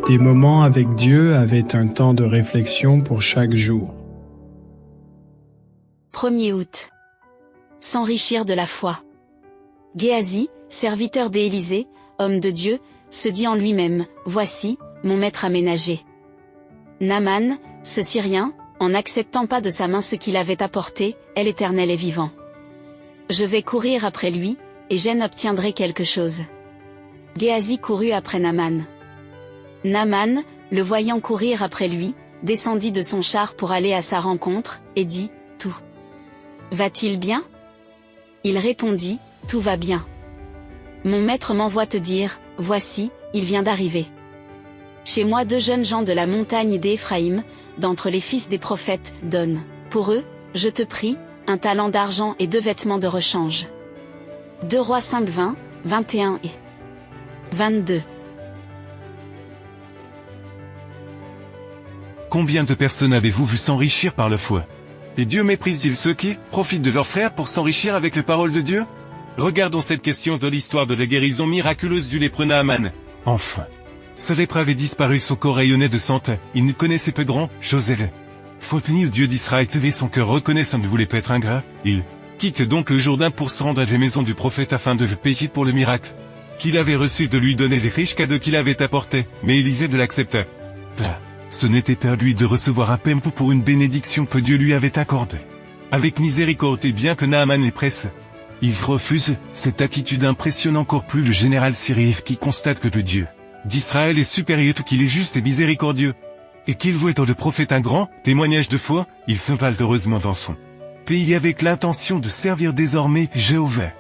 Des moments avec Dieu avaient un temps de réflexion pour chaque jour. 1er août. S'enrichir de la foi. Géasi, serviteur d'Élisée, homme de Dieu, se dit en lui-même, « Voici, mon maître aménagé. » Naaman, ce Syrien, en n'acceptant pas de sa main ce qu'il avait apporté, « L'Éternel est vivant. Je vais courir après lui, et j'en obtiendrai quelque chose. » Géasi courut après Naaman. Naaman, le voyant courir après lui, descendit de son char pour aller à sa rencontre, et dit, « Tout va-t-il bien ?» Il répondit, « Tout va bien. Mon maître m'envoie te dire, voici, il vient d'arriver. Chez moi 2 jeunes gens de la montagne d'Éphraïm, d'entre les fils des prophètes, donne, pour eux, je te prie, 1 talent d'argent et 2 vêtements de rechange. 2 Rois 5, 20, 21 et 22. Combien de personnes avez-vous vu s'enrichir par la foi? Et Dieu méprise-t-il ceux qui profitent de leurs frères pour s'enrichir avec les paroles de Dieu? Regardons cette question de l'histoire de la guérison miraculeuse du lépreux Naaman. Enfin, ce lépreux avait disparu, son corps rayonnait de santé, il ne connaissait peu grand chose. Faut-il au Dieu d'Israël tenait son cœur reconnaissant ne voulait pas être ingrat, il quitte donc le Jourdain pour se rendre à la maison du prophète afin de le payer pour le miracle qu'il avait reçu, de lui donner les riches cadeaux qu'il avait apportés, mais Élisée ne l'accepta pas. Ce n'était pas à lui de recevoir un paiement pour une bénédiction que Dieu lui avait accordée avec miséricorde, et bien que Naaman les presse, il refuse. Cette attitude impressionne encore plus le général syrien qui constate que le Dieu d'Israël est supérieur, qu'il est juste et miséricordieux, et qu'il voit dans le prophète un grand témoignage de foi. Il s'installe heureusement dans son pays avec l'intention de servir désormais Jéhovah.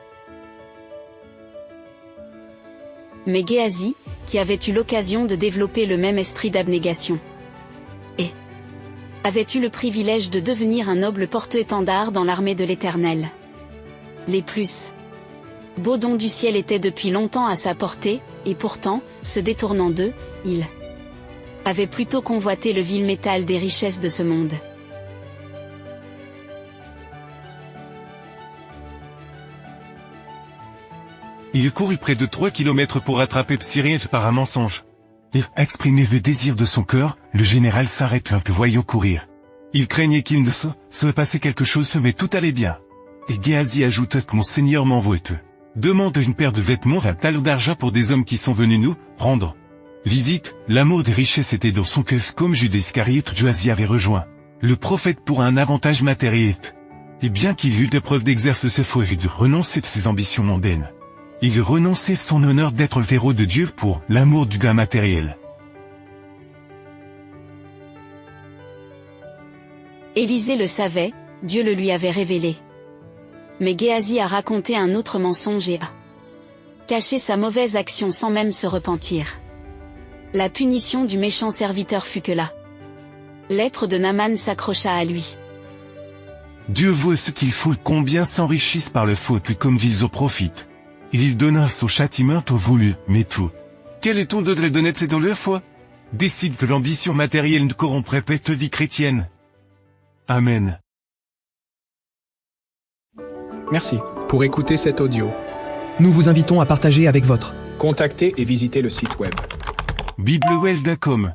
Mais Géasi, qui avait eu l'occasion de développer le même esprit d'abnégation, et avait eu le privilège de devenir un noble porte-étendard dans l'armée de l'Éternel. Les plus beaux dons du ciel étaient depuis longtemps à sa portée, et pourtant, se détournant d'eux, il avait plutôt convoité le vil métal des richesses de ce monde. Il courut près de 3 kilomètres pour attraper Syrien par un mensonge. Et exprimer le désir de son cœur, le général s'arrête un peu voyant courir. Il craignait qu'il ne se passait quelque chose, mais tout allait bien. Et Géasi ajouta que mon Seigneur m'envoie demande une paire de vêtements, 1 talent d'argent pour des hommes qui sont venus nous rendre visite. L'amour des richesses était dans son cœur, comme Judas Iscariote. Géasi avait rejoint le prophète pour un avantage matériel. Et bien qu'il eût de preuves d'exercer ce faux et de renoncer de ses ambitions mondaines, il renonçait son honneur d'être le héros de Dieu pour l'amour du gain matériel. Élisée le savait, Dieu le lui avait révélé. Mais Géasi a raconté un autre mensonge et a caché sa mauvaise action sans même se repentir. La punition du méchant serviteur fut que la lèpre de Naaman s'accrocha à lui. Dieu voit ce qu'il faut, combien s'enrichissent par le faux, puis comme ils en profitent. Il donna son châtiment au voulu, mais tout. Quel est ton degré d'honnêteté dans leur foi? Décide que l'ambition matérielle ne corromprait pas ta vie chrétienne. Amen. Merci pour écouter cet audio. Nous vous invitons à partager avec votre. Contactez et visitez le site web. biblewell.com